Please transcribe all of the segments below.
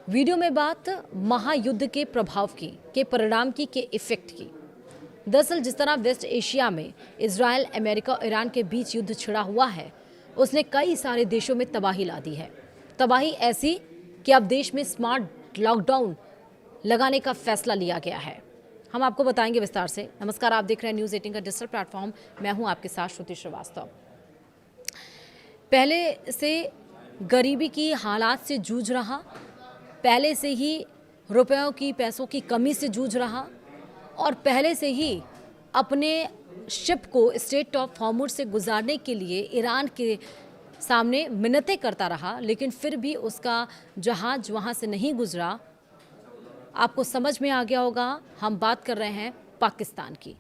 Video में बात महायुद्ध के प्रभाव की, के परिणाम की, के इफेक्ट की। दरअसल जिस तरह वेस्ट एशिया में इजराइल, अमेरिका और ईरान के बीच युद्ध छिड़ा हुआ है, उसने कई सारे देशों में तबाही ला दी है। तबाही ऐसी कि अब देश में स्मार्ट लॉकडाउन लगाने का फैसला लिया गया है। हम आपको बताएंगे विस्तार से। नमस्कार, आप देख रहे हैं न्यूज़ 18 का डिजिटल प्लेटफॉर्म। मैं हूं आपके साथ श्रुति श्रीवास्तव। पहले से गरीबी की हालात से जूझ रहा, पहले से ही रुपयों की, पैसों की कमी से जूझ रहा और पहले से ही अपने शिप को स्ट्रेट ऑफ हॉर्मुज से गुजारने के लिए ईरान के सामने मिन्नतें करता रहा, लेकिन फिर भी उसका जहाज वहाँ से नहीं गुजरा। आपको समझ में आ गया होगा, हम बात कर रहे हैं पाकिस्तान की,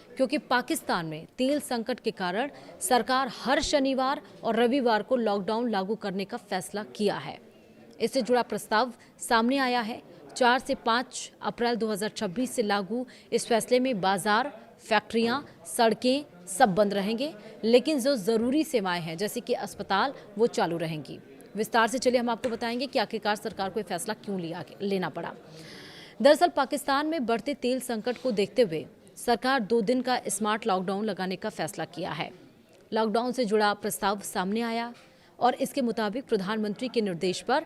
क्योंकि पाकिस्तान में तेल संकट के कारण सरकार हर शनिवार और रविवार को लॉकडाउन लागू करने का फैसला किया है। इससे जुड़ा प्रस्ताव सामने आया है। 4 से 5 अप्रैल 2026 से लागू इस फैसले में बाजार, फैक्ट्रियां, सड़कें सब बंद रहेंगे, लेकिन जो ज़रूरी सेवाएं हैं जैसे कि अस्पताल, वो चालू रहेंगी। विस्तार से चलिए हम आपको बताएंगे कि आखिरकार सरकार को ये फैसला क्यों लेना पड़ा। दरअसल पाकिस्तान में बढ़ते तेल संकट को देखते हुए सरकार 2 दिन का स्मार्ट लॉकडाउन लगाने का फैसला किया है। लॉकडाउन से जुड़ा प्रस्ताव सामने आया और इसके मुताबिक प्रधानमंत्री के निर्देश पर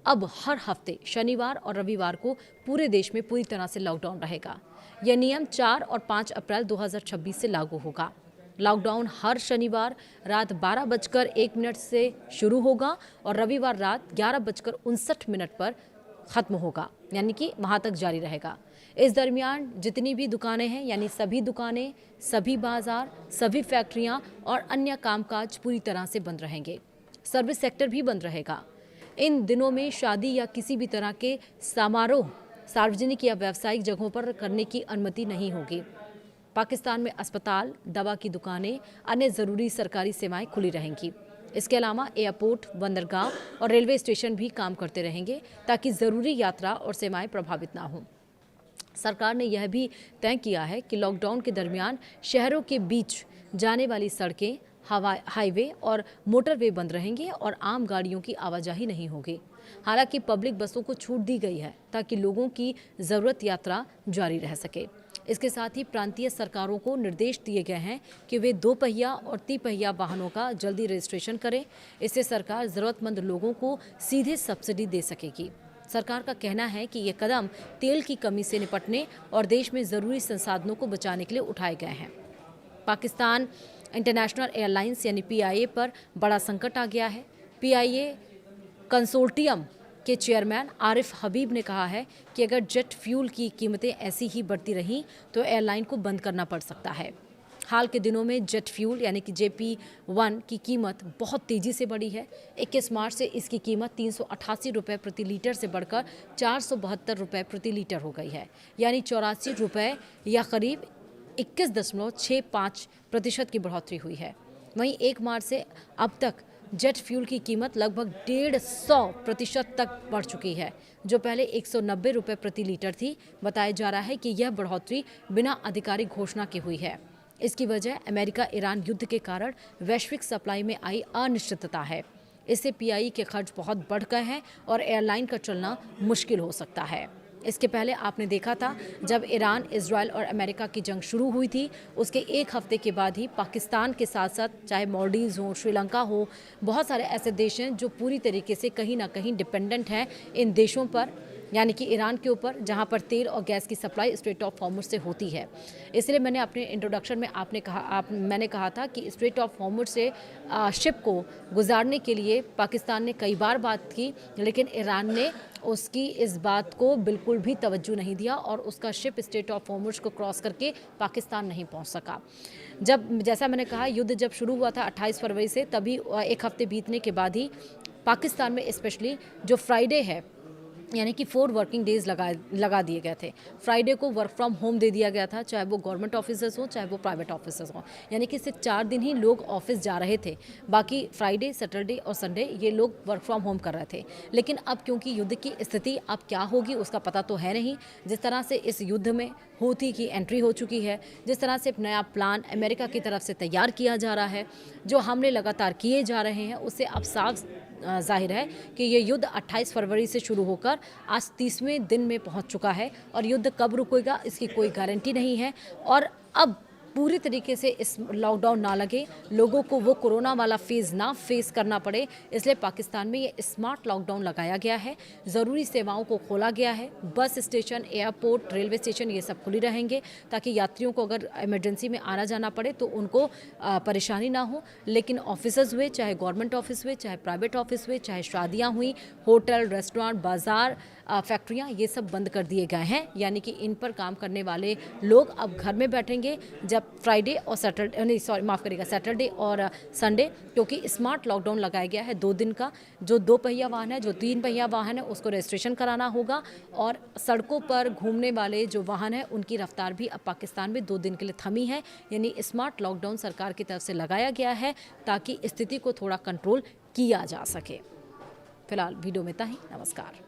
अब हर हफ्ते शनिवार और रविवार को पूरे देश में पूरी तरह से लॉकडाउन रहेगा। यह नियम 4 और 5 अप्रैल 2026 से लागू होगा। लॉकडाउन हर शनिवार रात 12:01 से शुरू होगा और रविवार रात 11:59 पर ख़त्म होगा, यानी कि वहाँ तक जारी रहेगा। इस दरमियान जितनी भी दुकानें हैं, यानी सभी दुकानें, सभी बाजार, सभी फैक्ट्रियाँ और अन्य कामकाज पूरी तरह से बंद रहेंगे। सर्विस सेक्टर भी बंद रहेगा। इन दिनों में शादी या किसी भी तरह के समारोह सार्वजनिक या व्यावसायिक जगहों पर करने की अनुमति नहीं होगी। पाकिस्तान में अस्पताल, दवा की दुकानें, अन्य ज़रूरी सरकारी सेवाएं खुली रहेंगी। इसके अलावा एयरपोर्ट, बंदरगाह और रेलवे स्टेशन भी काम करते रहेंगे ताकि ज़रूरी यात्रा और सेवाएं प्रभावित ना हों। सरकार ने यह भी तय किया है कि लॉकडाउन के दरमियान शहरों के बीच जाने वाली सड़कें, हाईवे और मोटरवे बंद रहेंगे और आम गाड़ियों की आवाजाही नहीं होगी। हालांकि पब्लिक बसों को छूट दी गई है ताकि लोगों की ज़रूरत यात्रा जारी रह सके। इसके साथ ही प्रांतीय सरकारों को निर्देश दिए गए हैं कि वे 2 पहिया और 3 पहिया वाहनों का जल्दी रजिस्ट्रेशन करें। इससे सरकार ज़रूरतमंद लोगों को सीधे सब्सिडी दे सकेगी। सरकार का कहना है कि ये कदम तेल की कमी से निपटने और देश में ज़रूरी संसाधनों को बचाने के लिए उठाए गए हैं। पाकिस्तान इंटरनेशनल एयरलाइंस यानी PIA पर बड़ा संकट आ गया है। PIA कंसोर्टियम के चेयरमैन आरिफ हबीब ने कहा है कि अगर जेट फ्यूल की कीमतें ऐसी ही बढ़ती रहीं तो एयरलाइन को बंद करना पड़ सकता है। हाल के दिनों में जेट फ्यूल यानी कि JP1 की कीमत बहुत तेज़ी से बढ़ी है। 21 मार्च से इसकी कीमत 388 रुपये प्रति लीटर से बढ़कर 472 रुपये प्रति लीटर हो गई है, यानी 84 रुपये या करीब 21.65% की बढ़ोतरी हुई है। वहीं 1 मार्च से अब तक जेट फ्यूल की कीमत लगभग 150% तक बढ़ चुकी है, जो पहले 190 रुपये प्रति लीटर थी। बताया जा रहा है कि यह बढ़ोतरी बिना आधिकारिक घोषणा के हुई है। इसकी वजह अमेरिका ईरान युद्ध के कारण वैश्विक सप्लाई में आई अनिश्चितता है। इससे PIA के खर्च बहुत बढ़ गए हैं और एयरलाइन का चलना मुश्किल हो सकता है। इसके पहले आपने देखा था जब ईरान, इजराइल और अमेरिका की जंग शुरू हुई थी, उसके 1 हफ्ते के बाद ही पाकिस्तान के साथ साथ चाहे मालदीव्स हो, श्रीलंका हो, बहुत सारे ऐसे देश हैं जो पूरी तरीके से कहीं ना कहीं डिपेंडेंट हैं इन देशों पर, यानी कि ईरान के ऊपर, जहां पर तेल और गैस की सप्लाई स्ट्रेट ऑफ हॉर्मुज से होती है। इसलिए मैंने अपने इंट्रोडक्शन में मैंने कहा था कि स्ट्रेट ऑफ हॉर्मुज से शिप को गुजारने के लिए पाकिस्तान ने कई बार बात की, लेकिन ईरान ने उसकी इस बात को बिल्कुल भी तवज्जो नहीं दिया और उसका शिप स्ट्रेट ऑफ हॉर्मुज को क्रॉस करके पाकिस्तान नहीं पहुंच सका। जैसा मैंने कहा, युद्ध जब शुरू हुआ था 28 फरवरी से, तभी 1 हफ्ते बीतने के बाद ही पाकिस्तान में स्पेशली जो फ्राइडे है, यानी कि 4 वर्किंग डेज लगा दिए गए थे। फ्राइडे को वर्क फ्रॉम होम दे दिया गया था, चाहे वो गवर्नमेंट ऑफिसर्स हों, चाहे वो प्राइवेट ऑफिसर्स हों, यानी कि सिर्फ 4 दिन ही लोग ऑफिस जा रहे थे। बाकी फ्राइडे, सैटरडे और संडे ये लोग वर्क फ्रॉम होम कर रहे थे। लेकिन अब क्योंकि युद्ध की स्थिति अब क्या होगी उसका पता तो है नहीं। जिस तरह से इस युद्ध में हूथी की एंट्री हो चुकी है, जिस तरह से एक नया प्लान अमेरिका की तरफ से तैयार किया जा रहा है, जो हमले लगातार किए जा रहे हैं, उससे अब साफ जाहिर है कि ये युद्ध 28 फरवरी से शुरू होकर आज 30वें दिन में पहुंच चुका है और युद्ध कब रुकेगा इसकी कोई गारंटी नहीं है। और अब पूरी तरीके से इस लॉकडाउन ना लगे, लोगों को वो कोरोना वाला फेज़ ना फेस करना पड़े, इसलिए पाकिस्तान में ये स्मार्ट लॉकडाउन लगाया गया है। ज़रूरी सेवाओं को खोला गया है। Bus station, airport, railway station ये सब खुले रहेंगे ताकि यात्रियों को अगर इमरजेंसी में आना जाना पड़े तो उनको परेशानी ना हो। लेकिन ऑफिसर्स हुए, चाहे गवर्नमेंट ऑफिस हुए, चाहे प्राइवेट ऑफिस हुए, चाहे शादियाँ हुई, होटल, रेस्टोरेंट, बाज़ार, फैक्ट्रियाँ, ये सब बंद कर दिए गए हैं। यानी कि इन पर काम करने वाले लोग अब घर में बैठेंगे जब फ्राइडे और सैटरडे, नहीं सॉरी माफ़ करिएगा, सैटरडे और संडे, क्योंकि स्मार्ट लॉकडाउन लगाया गया है 2 दिन का। जो 2 पहिया वाहन है, जो 3 पहिया वाहन है, उसको रजिस्ट्रेशन कराना होगा और सड़कों पर घूमने वाले जो वाहन है उनकी रफ्तार भी अब पाकिस्तान में 2 दिन के लिए थमी है। यानी स्मार्ट लॉकडाउन सरकार की तरफ से लगाया गया है ताकि स्थिति को थोड़ा कंट्रोल किया जा सके। फिलहाल वीडियो में इतना ही। नमस्कार।